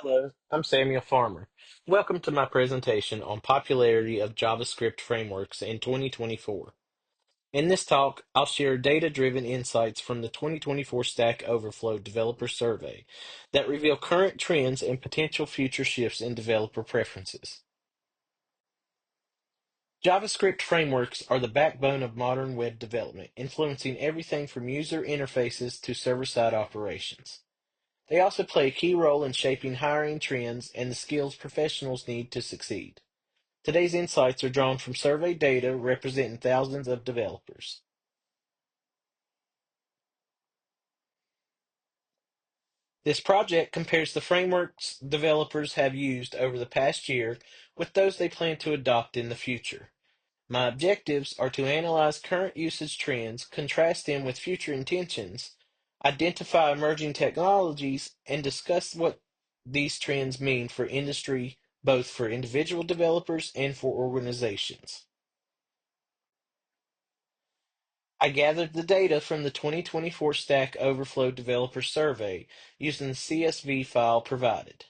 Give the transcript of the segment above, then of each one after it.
Hello, I'm Samuel Farmer. Welcome to my presentation on popularity of JavaScript frameworks in 2024. In this talk, I'll share data-driven insights from the 2024 Stack Overflow Developer Survey that reveal current trends and potential future shifts in developer preferences. JavaScript frameworks are the backbone of modern web development, influencing everything from user interfaces to server-side operations. They also play a key role in shaping hiring trends and the skills professionals need to succeed. Today's insights are drawn from survey data representing thousands of developers. This project compares the frameworks developers have used over the past year with those they plan to adopt in the future. My objectives are to analyze current usage trends, contrast them with future intentions, identify emerging technologies, and discuss what these trends mean for industry, both for individual developers and for organizations. I gathered the data from the 2024 Stack Overflow Developer Survey using the CSV file provided.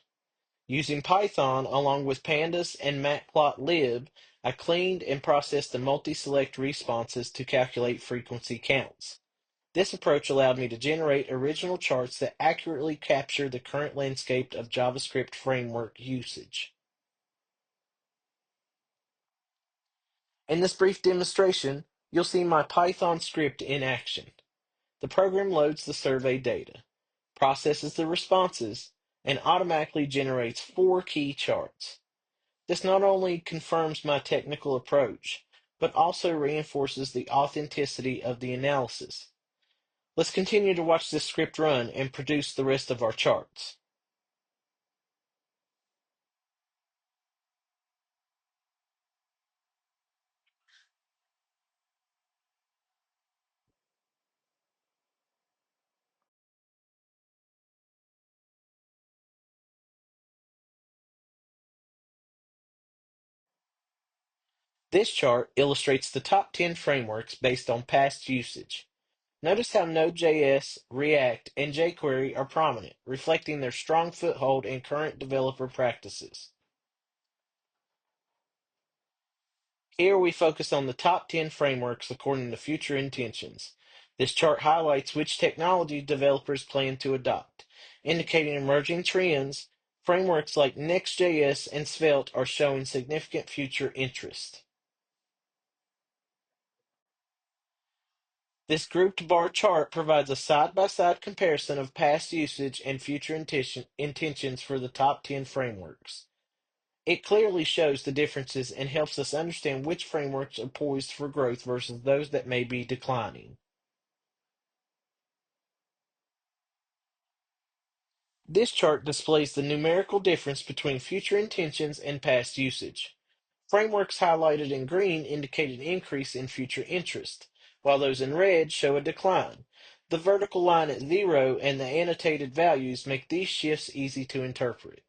Using Python along with pandas and matplotlib, I cleaned and processed the multi-select responses to calculate frequency counts. This approach allowed me to generate original charts that accurately capture the current landscape of JavaScript framework usage. In this brief demonstration, you'll see my Python script in action. The program loads the survey data, processes the responses, and automatically generates four key charts. This not only confirms my technical approach, but also reinforces the authenticity of the analysis. Let's continue to watch this script run and produce the rest of our charts. This chart illustrates the top 10 frameworks based on past usage. Notice how Node.js, React, and jQuery are prominent, reflecting their strong foothold in current developer practices. Here we focus on the top 10 frameworks according to future intentions. This chart highlights which technology developers plan to adopt, indicating emerging trends. Frameworks like Next.js and Svelte are showing significant future interest. This grouped bar chart provides a side-by-side comparison of past usage and future intentions for the top 10 frameworks. It clearly shows the differences and helps us understand which frameworks are poised for growth versus those that may be declining. This chart displays the numerical difference between future intentions and past usage. Frameworks highlighted in green indicate an increase in future interest, while those in red show a decline. The vertical line at 0 and the annotated values make these shifts easy to interpret.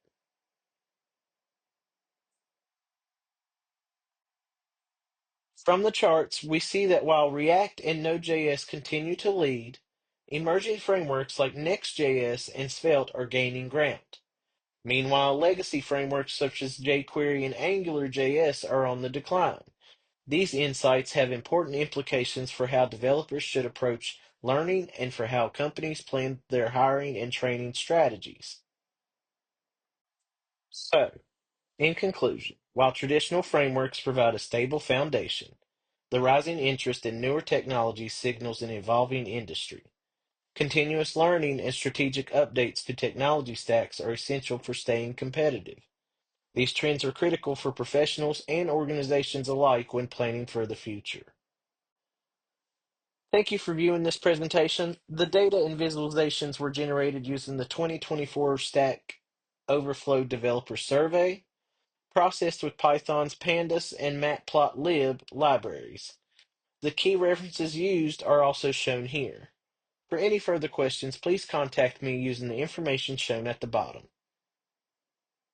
From the charts, we see that while React and Node.js continue to lead, emerging frameworks like Next.js and Svelte are gaining ground. Meanwhile, legacy frameworks such as jQuery and AngularJS are on the decline. These insights have important implications for how developers should approach learning and for how companies plan their hiring and training strategies. So, in conclusion, while traditional frameworks provide a stable foundation, the rising interest in newer technologies signals an evolving industry. Continuous learning and strategic updates to technology stacks are essential for staying competitive. These trends are critical for professionals and organizations alike when planning for the future. Thank you for viewing this presentation. The data and visualizations were generated using the 2024 Stack Overflow Developer Survey, processed with Python's pandas and matplotlib libraries. The key references used are also shown here. For any further questions, please contact me using the information shown at the bottom.